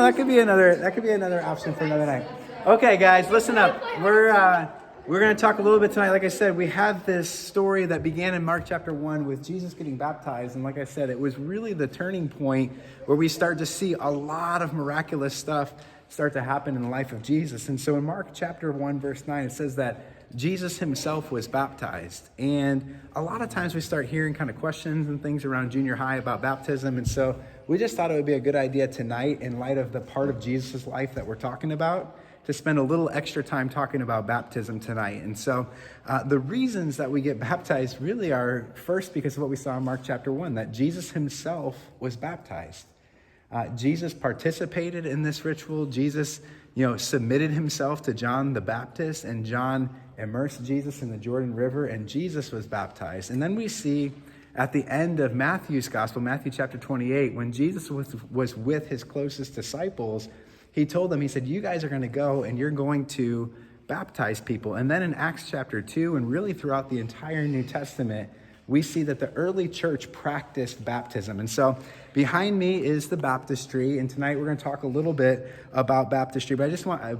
that could be another option for another night. Okay, guys, listen up. We're going to talk a little bit tonight. Like I said, we have this story that began in Mark chapter 1 with Jesus getting baptized. And like I said, it was really the turning point where we start to see a lot of miraculous stuff start to happen in the life of Jesus. And so in Mark chapter 1, verse 9, it says that Jesus himself was baptized. And a lot of times we start hearing kind of questions and things around junior high about baptism. And so we just thought it would be a good idea tonight, in light of the part of Jesus' life that we're talking about, to spend a little extra time talking about baptism tonight. And so the reasons that we get baptized really are first because of what we saw in Mark chapter 1, that Jesus himself was baptized. Jesus participated in this ritual. Jesus, submitted himself to John the Baptist, and John immersed Jesus in the Jordan River, and Jesus was baptized. And then we see at the end of Matthew's gospel, Matthew chapter 28, when Jesus was with his closest disciples, he told them, he said, you guys are going to go and you're going to baptize people. And then in Acts chapter 2, and really throughout the entire New Testament, we see that the early church practiced baptism. And so behind me is the baptistry. And tonight we're going to talk a little bit about baptistry. But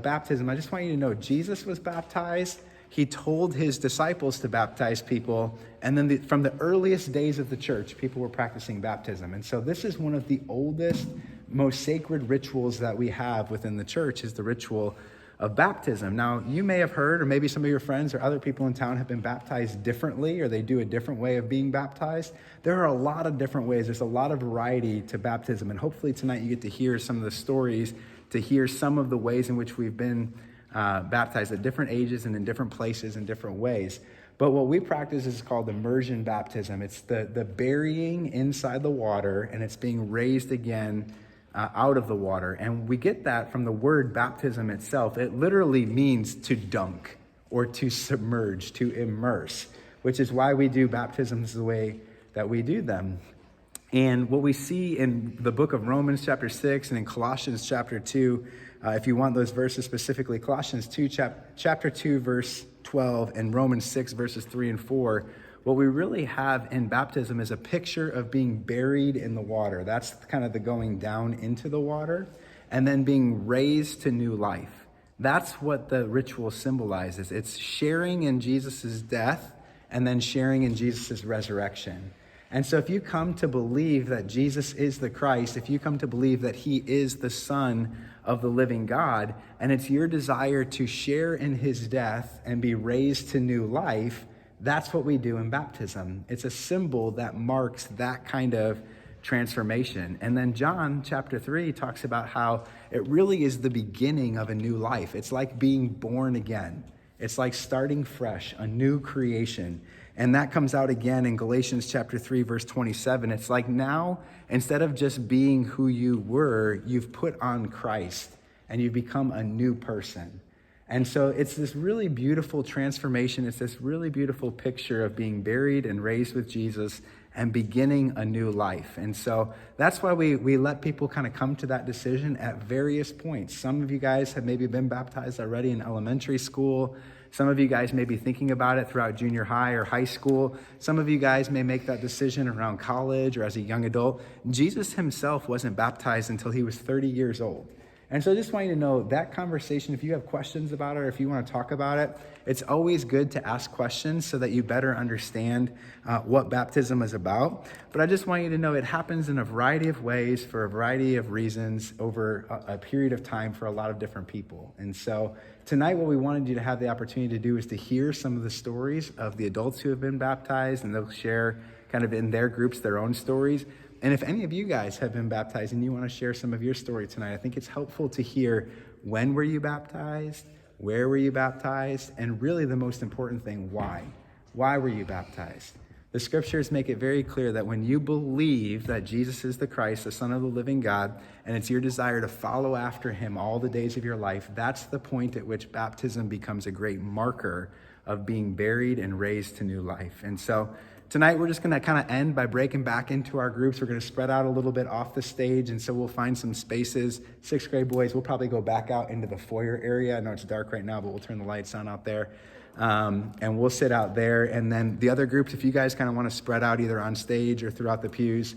baptism, I just want you to know, Jesus was baptized. He told his disciples to baptize people. And then from the earliest days of the church, people were practicing baptism. And so this is one of the oldest, most sacred rituals that we have within the church, is the ritual of baptism. Now, you may have heard, or maybe some of your friends or other people in town have been baptized differently, or they do a different way of being baptized. There are a lot of different ways. There's a lot of variety to baptism. And hopefully tonight you get to hear some of the stories, to hear some of the ways in which we've been baptized at different ages and in different places in different ways. But what we practice is called immersion baptism. It's the burying inside the water, and it's being raised again out of the water. And we get that from the word baptism itself. It literally means to dunk or to submerge, to immerse, which is why we do baptisms the way that we do them. And what we see in the book of Romans chapter 6 and in Colossians chapter 2, if you want those verses specifically, Colossians 2, chapter 2, verse 12, and Romans 6, verses 3 and 4, what we really have in baptism is a picture of being buried in the water. That's kind of the going down into the water, and then being raised to new life. That's what the ritual symbolizes. It's sharing in Jesus' death and then sharing in Jesus' resurrection. And so if you come to believe that Jesus is the Christ, if you come to believe that he is the Son of the living God, and it's your desire to share in his death and be raised to new life, that's what we do in baptism. It's a symbol that marks that kind of transformation. And then John chapter 3 talks about how it really is the beginning of a new life. It's like being born again. It's like starting fresh, a new creation. And that comes out again in Galatians chapter 3, verse 27. It's like now, instead of just being who you were, you've put on Christ and you've become a new person. And so it's this really beautiful transformation. It's this really beautiful picture of being buried and raised with Jesus and beginning a new life. And so that's why we let people kind of come to that decision at various points. Some of you guys have maybe been baptized already in elementary school. Some of you guys may be thinking about it throughout junior high or high school. Some of you guys may make that decision around college or as a young adult. Jesus himself wasn't baptized until he was 30 years old. And so I just want you to know that conversation, if you have questions about it or if you want to talk about it, it's always good to ask questions so that you better understand what baptism is about. But I just want you to know it happens in a variety of ways for a variety of reasons over a period of time for a lot of different people. And so tonight what we wanted you to have the opportunity to do is to hear some of the stories of the adults who have been baptized, and they'll share kind of in their groups their own stories. And if any of you guys have been baptized and you want to share some of your story tonight, I think it's helpful to hear, when were you baptized? Where were you baptized? And really the most important thing, why? Why were you baptized? The scriptures make it very clear that when you believe that Jesus is the Christ, the Son of the living God, and it's your desire to follow after him all the days of your life, that's the point at which baptism becomes a great marker of being buried and raised to new life. And so tonight, we're just going to kind of end by breaking back into our groups. We're going to spread out a little bit off the stage, and so we'll find some spaces. 6th grade boys, we'll probably go back out into the foyer area. I know it's dark right now, but we'll turn the lights on out there, and we'll sit out there. And then the other groups, if you guys kind of want to spread out either on stage or throughout the pews,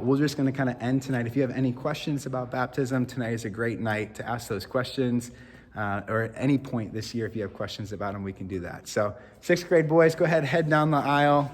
we're just going to kind of end tonight. If you have any questions about baptism, tonight is a great night to ask those questions. Or at any point this year, if you have questions about them, we can do that. So 6th grade boys, go ahead, head down the aisle.